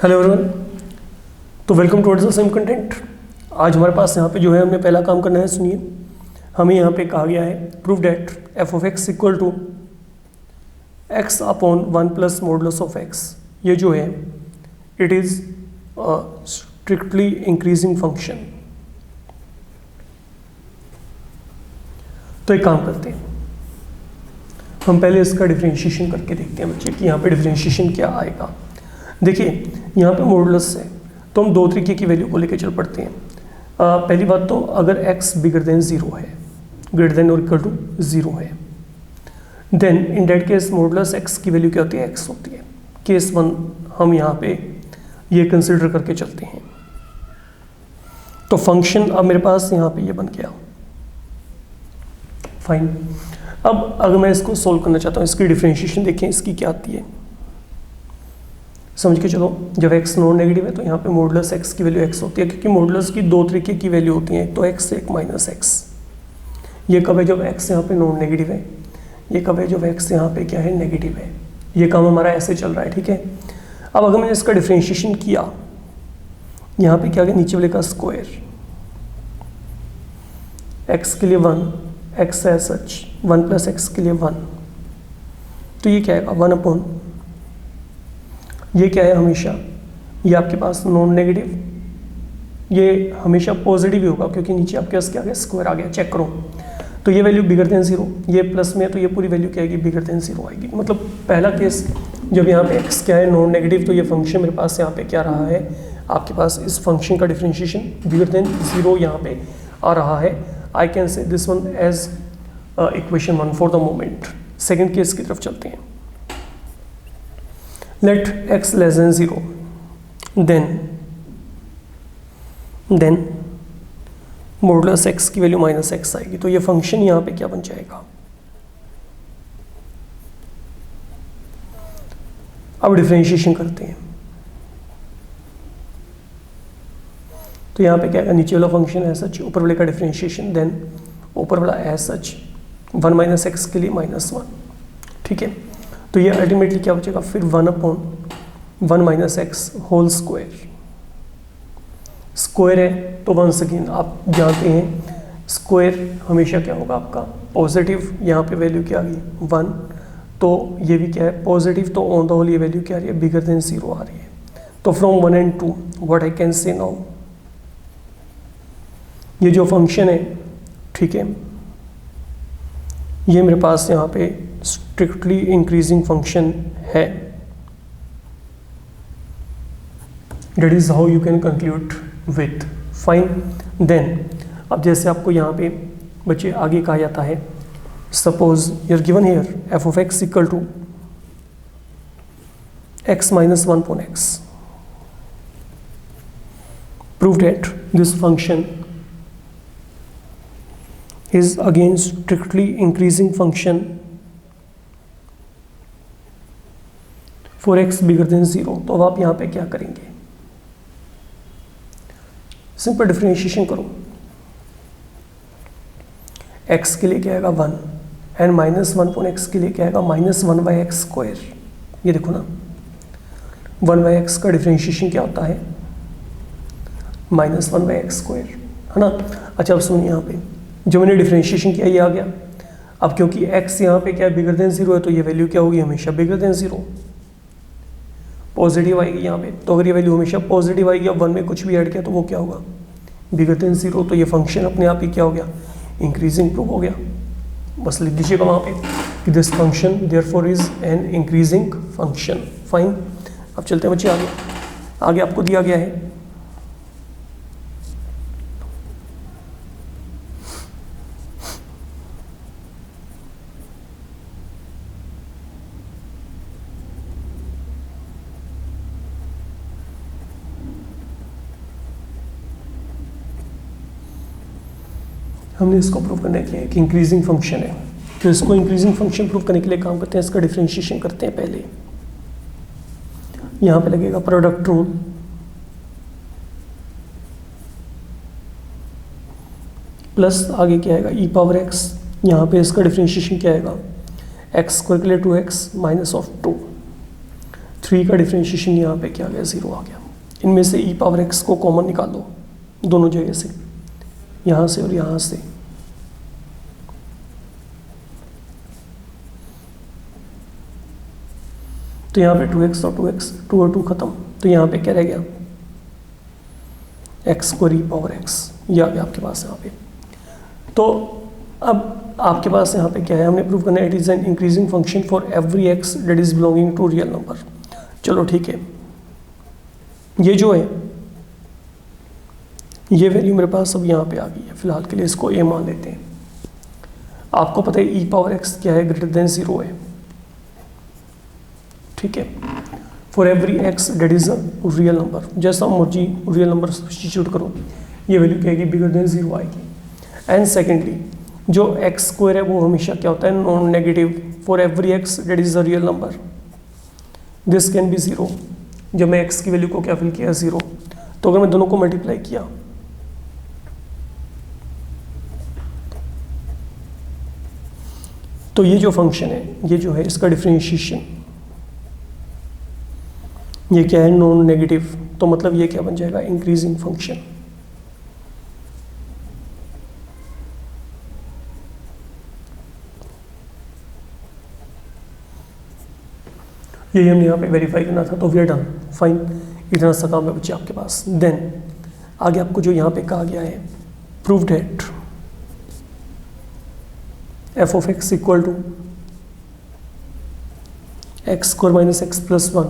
Hello everyone, तो welcome towards the same content. आज हमारे पास यहाँ पे जो है हमने पहला काम करना है। सुनिए, हमें यहाँ पे कहा गया है prove that f of x equal to x upon 1 plus modulus of x. ये जो है it is strictly increasing function. तो एक काम करते हैं, हम पहले इसका डिफरेंशिएशन करके देखते हैं बच्चे कि यहाँ पे डिफरेंशिएशन क्या आएगा। देखिए यहाँ पे मॉडुलस है तो हम दो तरीके की वैल्यू को लेकर चल पड़ते हैं। पहली बात तो अगर x बिगर देन 0 है, ग्रेटर देन और इक्वल टू 0 है, then in that case modulus x की वैल्यू क्या होती है, x होती है। केस 1 हम यहाँ पे ये कंसिडर करके चलते हैं। तो फंक्शन अब मेरे पास यहाँ पे ये बन गया, फाइन। अब अगर मैं इसको सोल्व करना चाहता हूँ, इसकी डिफरेंशिएशन देखें इसकी क्या आती है, समझ के चलो। जब x नॉन नेगेटिव है तो यहाँ पे मॉडुलस x की वैल्यू x होती है, क्योंकि मॉडुलस की दो तरीके की वैल्यू होती हैं, एक तो x एक माइनस x। ये कब है, जब x यहाँ पे नॉन नेगेटिव है। ये कब है, जब x यहाँ पे क्या है, नेगेटिव है। ये काम हमारा ऐसे चल रहा है, ठीक है। अब अगर मैंने इसका डिफरेंशिएशन किया, यहाँ पे क्या गया, नीचे वाले का स्क्वायर, x के लिए 1, x है सच 1 प्लस x के लिए 1, तो ये क्या है 1 अपॉन, ये क्या है हमेशा, ये आपके पास नॉन नेगेटिव, ये हमेशा पॉजिटिव ही होगा क्योंकि नीचे आपके पास क्या आ गया, स्क्वायर आ गया। चेक करो, तो ये वैल्यू बिगर देन 0, ये प्लस में है तो ये पूरी वैल्यू क्या आएगी, बिगर देन 0 आएगी। मतलब पहला केस जब यहाँ पे x क्या है नॉन नेगेटिव, तो ये फंक्शन मेरे पास यहाँ पे क्या रहा है, आपके पास इस फंक्शन का डिफरेंशिएशन बिगर देन 0 यहाँ पे आ रहा है। I can say this one as equation 1 for the moment. Second case की तरफ चलते हैं। Let x less than 0, then modulus x की वैल्यू माइनस x आएगी। तो ये फंक्शन यहाँ पे क्या बन जाएगा। अब डिफरेंशिएशन करते हैं, तो यहाँ पे क्या है, नीचे वाला फंक्शन है सच, ऊपर वाले का डिफरेंशिएशन, देन ऊपर वाला है सच 1 माइनस एक्स के लिए -1, ठीक है। तो ये अल्टीमेटली क्या बचेगा फिर 1 upon 1 minus x whole square. Square है तो वंस अगेन आप जानते हैं स्क्वायर हमेशा क्या होगा आपका पॉजिटिव। यहाँ पे वैल्यू क्या आ गई 1, तो ये भी क्या है पॉजिटिव, तो ऑन द होल ये वैल्यू क्या आ रही है, बिगर देन 0 आ रही है। तो from 1 and 2 what I can से नाउ, ये जो फंक्शन है, ठीक है, ये मेरे पास यहाँ पे स्ट्रिक्टली इंक्रीजिंग फंक्शन है। That is how you can conclude with, fine. Then अब जैसे आपको यहाँ पे बच्चे आगे कहा जाता है, suppose you are given here f of x equal to x minus 1 upon x. Prove that this function is again strictly increasing function for x bigger than 0। तो अब आप यहाँ पे क्या करेंगे, सिंपल डिफरेंशिएशन करो। x के लिए क्या आएगा 1 एंड -1 अपॉन x के लिए क्या आएगा -1 बाई एक्स स्क्वायर। ये देखो ना 1 बाई एक्स का डिफरेंशिएशन क्या होता है, -1 बाई एक्स स्क्वायर, है ना। अच्छा अब सुनिए, यहाँ पे जो मैंने डिफरेंशिएशन किया ये आ गया। अब क्योंकि x यहाँ पे क्या है बिगर देन 0 है, तो ये वैल्यू क्या होगी, हमेशा बिगर देन 0 पॉजिटिव आएगी यहाँ पे। तो अगर ये वैल्यू हमेशा पॉजिटिव आएगी, अब 1 में कुछ भी ऐड किया तो वो क्या होगा, बिगर देन 0। तो ये फंक्शन अपने आप ही क्या हो गया, इंक्रीजिंग प्रूव हो गया। बस लिख दीजिएगा वहाँ पे कि this function therefore is an increasing function, fine. अब चलते हैं बच्चे आगे, आगे आपको दिया गया है हमने इसको प्रूव करने के लिए कि इंक्रीजिंग फंक्शन है। तो इसको इंक्रीजिंग फंक्शन प्रूव करने के लिए काम करते हैं, इसका डिफरेंशिएशन करते हैं। पहले यहाँ पे लगेगा प्रोडक्ट रूल, प्लस आगे क्या आएगा ई पावर एक्स। यहाँ पे इसका डिफरेंशिएशन क्या आएगा, एक्स स्क्वायर के लिए 2x माइनस ऑफ 2, 3 का डिफ्रेंशिएशन यहाँ पे क्या आ गया, 0 आ गया। इनमें से ई पावर एक्स को कॉमन निकालो दोनों जगह से, यहाँ से और यहाँ से। तो यहाँ पे 2x और 2x, 2 और 2 खत्म, तो यहाँ पे क्या रह गया, x स्क्वायर ई पावर x, ये आ गया आपके पास यहाँ पे। तो अब आपके पास यहाँ पे क्या है, हमने प्रूव करना है it is an increasing function for every x that is belonging to real number. चलो ठीक है, ये जो है ये वैल्यू मेरे पास अब यहाँ पे आ गई है, फिलहाल के लिए इसको a मान लेते हैं। आपको पता है ई पावर x क्या है, ग्रेटर देन 0 है, ठीक है। For every x that is a real number, जैसा मर्जी रियल नंबर सब्स्टिट्यूट करो, ये वैल्यू क्या आएगी, बिगर देन 0 आएगी। एंड सेकेंडली जो एक्स स्क्वायर है वो हमेशा क्या होता है, non negative. For every x that is a real number, this can be 0। जब मैं एक्स की वैल्यू को क्या फिल किया, 0, तो अगर मैं दोनों को मल्टीप्लाई किया तो ये जो फंक्शन है, ये जो है इसका डिफरेंशिएशन ये क्या है, नॉन नेगेटिव। तो मतलब ये क्या बन जाएगा, इंक्रीजिंग फंक्शन। यही हमने यहाँ पे वेरीफाई करना था, तो वी आर डन, फाइन। इतना सा काम है बच्चे आपके पास। देन आगे आपको जो यहाँ पे कहा गया है, prove that f of x equal to x square minus x plus 1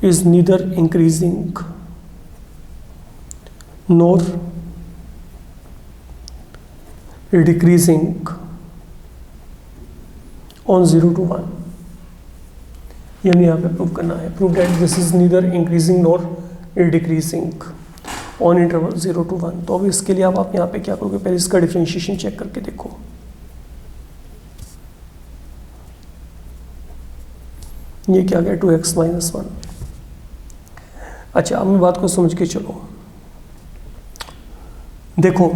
is neither increasing nor decreasing on 0 to 1। ये हमें यहाँ पे प्रूव करना है। Prove that this is neither increasing nor decreasing on interval 0 to 1। तो अब इसके लिए आप यहाँ पे क्या करोगे, पहले इसका डिफरेंशिएशन चेक करके देखो। ये क्या गया, 2x माइनस 1। अच्छा, अब मैं बात को समझ के चलो। देखो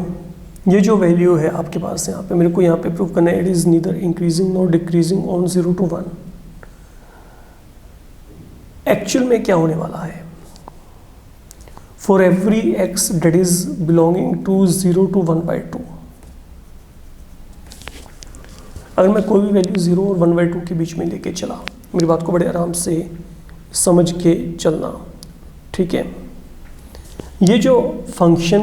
ये जो वैल्यू है आपके पास यहाँ पे, मेरे को यहाँ पे प्रूव करना है it is neither increasing nor decreasing on 0 to 1। Actual में क्या होने वाला है, for every x that is belonging to 0 to 1/2, अगर मैं कोई भी वैल्यू 0 और 1/2 के बीच में लेके चला, मेरी बात को बड़े आराम से समझ के चलना, ठीक है। ये जो फंक्शन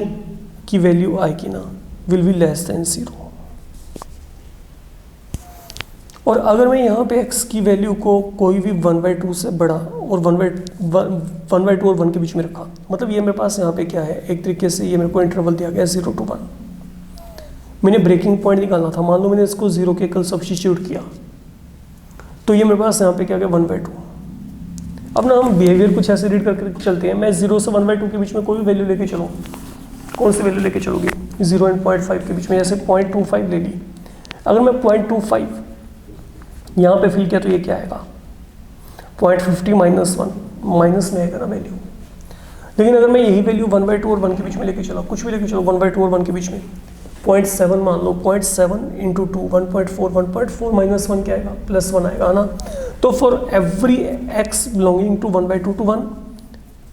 की वैल्यू आएगी ना, विल बी लेस देन 0। और अगर मैं यहाँ पे x की वैल्यू को कोई भी 1/2 से बड़ा और 1/2 और 1 के बीच में रखा, मतलब ये मेरे पास यहाँ पे क्या है, एक तरीके से ये मेरे को इंटरवल दिया गया 0 to 1। मैंने ब्रेकिंग पॉइंट निकालना था, मान लो मैंने इसको 0 के कल सब्स्टिट्यूट किया, तो ये मेरे पास यहाँ पे क्या गया, 1/2। अब ना हम बिहेवियर कुछ ऐसे रीड करके चलते हैं। मैं 0 से 1/2 के बीच में कोई भी वैल्यू लेके चलूँ, कौन सी वैल्यू लेके चलोगे, 0 और 0.5 के बीच में, जैसे 0.25 ले ली। अगर मैं 0.25 यहाँ पे फिल किया तो ये क्या आएगा, 0.50 माइनस 1, माइनस में आएगा ना वैल्यू। लेकिन अगर मैं यही वैल्यू 1/2 और 1 के बीच में लेके चला, कुछ भी लेके चलो 1/2 और 1 के बीच में, 0.7 मान लो, 0.7 इंटू 2 1.4, 1.4 माइनस 1 क्या आएगा, प्लस 1 आएगा ना। तो for every x belonging to 1/2 to 1,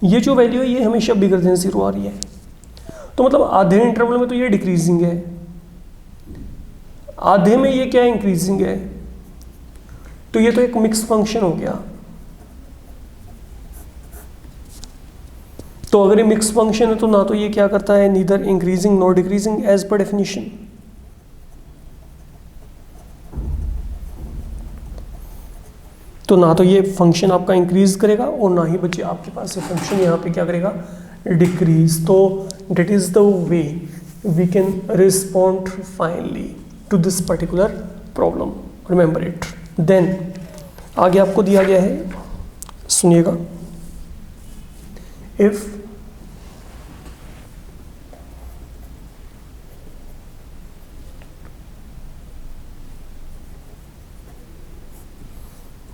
ये जो वैल्यू है ये हमेशा बिगर देन 0 आ रही है। तो मतलब आधे इंटरवल में तो ये डिक्रीजिंग है, आधे में ये क्या इंक्रीजिंग है, तो ये तो एक मिक्स फंक्शन हो गया। तो अगर ये मिक्स फंक्शन है तो ना तो ये क्या करता है, neither increasing nor decreasing as per definition. तो ना तो ये फंक्शन आपका इंक्रीज करेगा और ना ही बच्चे आपके पास ये फंक्शन यहाँ पे क्या करेगा, डिक्रीज। तो that is the way we can respond finally to this particular problem, remember it. Then आगे आपको दिया गया है, सुनिएगा, if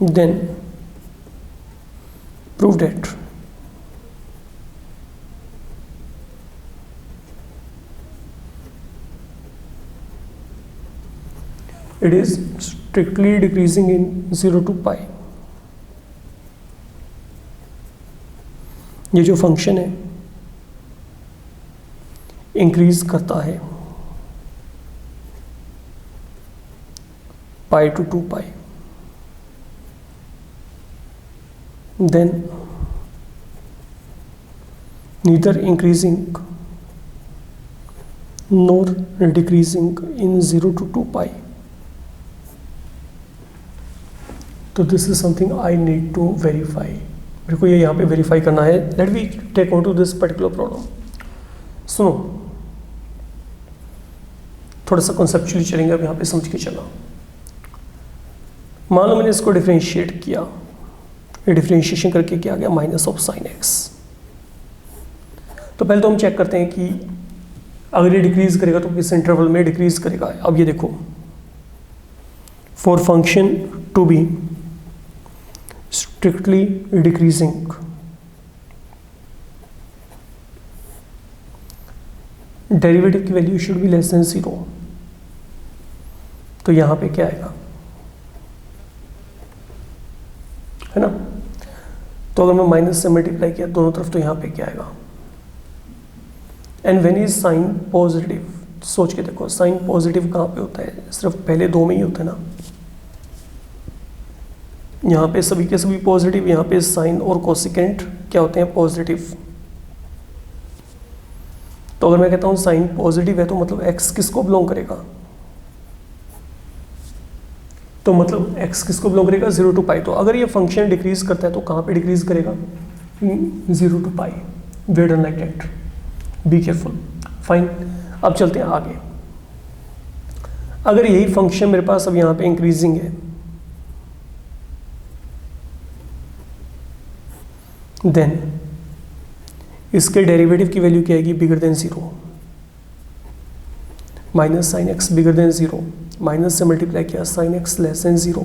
then prove that it is strictly decreasing in 0 to pi. ये जो फंक्शन है इंक्रीज करता है pi to 2 pi, then neither increasing nor decreasing in 0 to 2 pi. तो this is something I need to verify। मेरे को ये यहाँ पे वेरीफाई करना है। Let we take on to this particular problem. सुनो, थोड़ा सा कॉन्सेप्चुअली चलेंगे, अब यहाँ पे समझ के चला। मान लो मैंने इसको डिफरेंशिएट किया, ये डिफरेंशिएशन करके क्या आ गया, माइनस ऑफ साइन एक्स। तो पहले तो हम चेक करते हैं कि अगर ये डिक्रीज करेगा तो किस इंटरवल में डिक्रीज करेगा। अब ये देखो, for function to be strictly decreasing, derivative की value should be less than 0। तो यहां पे क्या आएगा, है ना। तो अगर मैं माइनस से मल्टीप्लाई किया दोनों तरफ तो यहां पे क्या आएगा, and when is sine positive, सोच के देखो साइन पॉजिटिव कहाँ पे होता है, सिर्फ पहले दो में ही होता है ना। यहाँ पे सभी के सभी पॉजिटिव, यहाँ पे साइन और कोसिकेंट क्या होते हैं, पॉजिटिव। तो अगर मैं कहता हूँ साइन पॉजिटिव है तो मतलब एक्स किसको बिलोंग करेगा, तो मतलब एक्स किसको बिलोंग करेगा, 0 to पाई। तो अगर ये फंक्शन डिक्रीज करता है तो कहाँ पे डिक्रीज करेगा, 0 to pi. Way done like that, be careful, fine. अब चलते हैं आगे। अगर यही फंक्शन मेरे पास अब यहाँ पे इंक्रीजिंग है, देन इसके डेरिवेटिव की वैल्यू क्या आएगी, बिगर देन 0। माइनस साइन एक्स बिगर देन 0, माइनस से मल्टीप्लाई किया साइन एक्स लेस देन 0,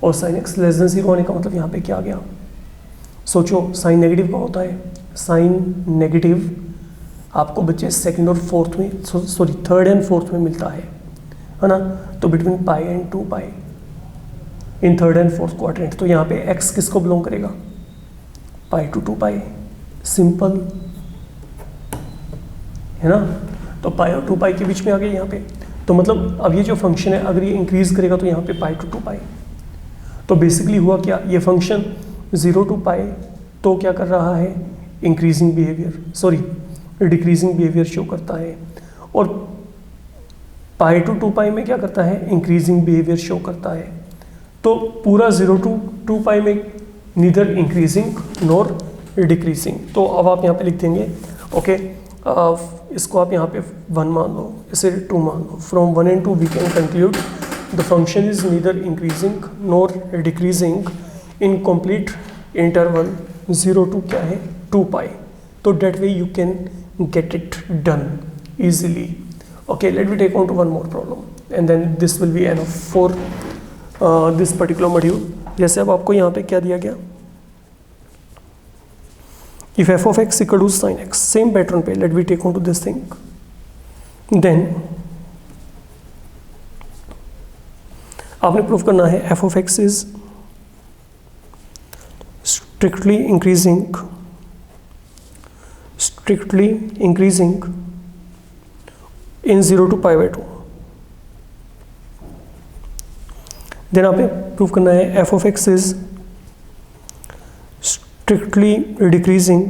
और साइन एक्स लेस देन 0 होने का मतलब यहाँ पे क्या आ गया। सोचो साइन नेगेटिव का होता है, साइन नेगेटिव आपको बच्चे सेकंड और फोर्थ में, सॉरी थर्ड एंड फोर्थ में मिलता है ना। तो between pi and 2 pi in third and fourth quadrant. तो यहाँ पे एक्स किसको बिलोंग करेगा, पाई टू 2 पाई, सिंपल है ना। तो पाई और 2 पाई के बीच में आ गया यहाँ पे। तो मतलब अब ये जो फंक्शन है अगर ये इंक्रीज करेगा तो यहाँ पे पाई टू 2 पाई। तो बेसिकली हुआ क्या, ये फंक्शन 0 to पाई तो क्या कर रहा है, increasing behaviour, sorry decreasing behaviour show करता है, और पाई टू 2 पाई में क्या करता है, इंक्रीजिंग बिहेवियर शो करता है। तो पूरा 0 to 2 पाई में नीदर इंक्रीजिंग नॉर डिक्रीजिंग। तो अब आप यहाँ पे लिख देंगे, ओके, इसको आप यहाँ पे 1 मान लो, इसे 2 मान लो। From 1 and 2 we can conclude the function is neither increasing nor decreasing in complete interval 0 to क्या है, 2 पाई। तो that way you can get it done easily. Okay, let me take on to one more problem and then this will be enough for this particular module. जैसे अब आपको यहाँ पे क्या दिया गया, if f of x equal to sin x, same pattern पे let me take on to this thing, then आपने प्रूव करना है f of x is strictly increasing in 0 to pi by 2। Then आपने प्रूव करना है f of x is strictly decreasing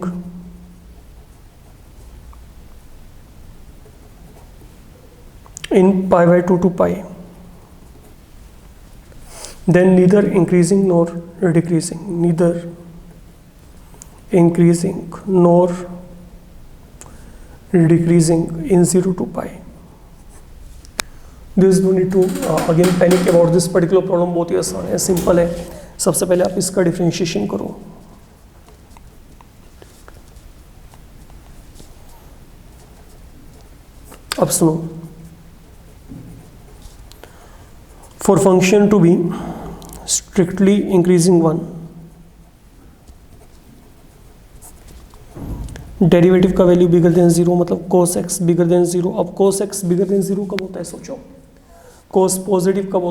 in pi by 2 to pi, then neither increasing nor decreasing, neither increasing nor decreasing in 0 to pi। There is no need to again panic about this particular problem, बहुत ही आसान है, simple है। सबसे पहले आप इसका differentiation करो। अब सुनो, for function to be strictly increasing 1, derivative का वैल्यू बिगर देन 0, मतलब cos x बिगर देन 0। अब cos x बिगर देन 0 कब होता है, सोचो कोस पॉजिटिव कब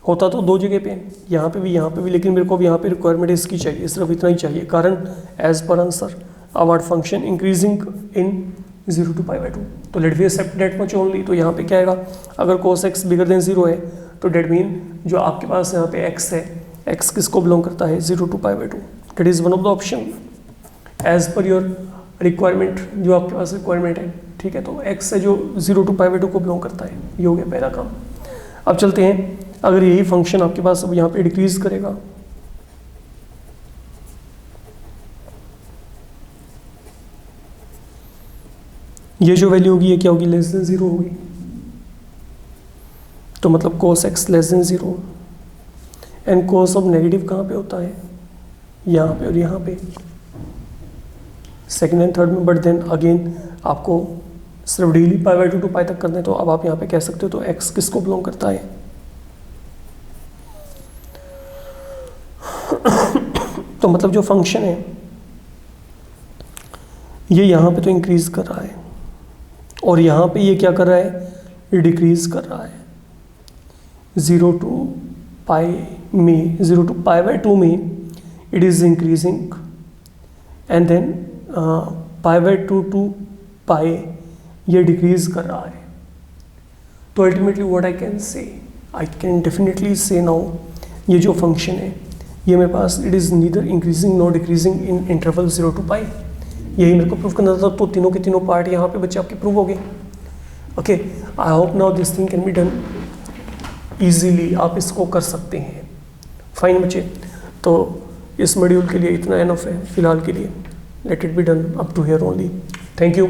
होता तो दो जगह पे, यहाँ पे भी, लेकिन मेरे को अब यहाँ पे रिक्वायरमेंट इसकी चाहिए, सिर्फ इतना ही चाहिए। कारण as per answer our function increasing in 0 to π/2, तो let we accept that much only. तो यहाँ पे क्या आएगा, अगर cos x बिगर देन 0 है तो डेट मीन जो आपके पास यहाँ पे x है, x किसको बिलोंग करता है 0 to π/2, that is one of the option as per your requirement, जो आपके पास रिक्वायरमेंट है, ठीक है। तो x है जो 0 to π/2 को बिलोंग करता है, ये हो गया पहला काम। अब चलते हैं, अगर यही फंक्शन आपके पास अब यहाँ पे डिक्रीज करेगा, ये जो वैल्यू होगी ये क्या होगी, लेस देन 0 होगी। तो मतलब cos x less than 0 and cos of negative कहाँ पे होता है, यहाँ पे और यहाँ पे, सेकेंड एंड थर्ड में। बट देन अगेन आपको सिर्फ डेली π/2 टू तक करना है, तो अब आप यहाँ पे कह सकते हो तो x किसको बिलोंग करता है तो मतलब जो फंक्शन है ये यहाँ पे तो इंक्रीज कर रहा है और यहाँ पे ये क्या कर रहा है, ये डिक्रीज कर रहा है। 0 to π में, 0 to π/2 में it is increasing and then π/2 to π ये डिक्रीज कर रहा है। तो ultimately what I can say, I can definitely say now, ये जो फंक्शन है ये मेरे पास it is neither increasing nor decreasing in interval 0 to π। यही मेरे को प्रूव करना था, तो तीनों के तीनों पार्ट यहाँ पे बच्चे आपके प्रूव हो गए। Okay, I hope now this thing can be done easily, आप इसको कर सकते हैं। फाइन बच्चे, तो इस मॉड्यूल के लिए इतना एनफ है फिलहाल के लिए। Let it be done up to here only. Thank you.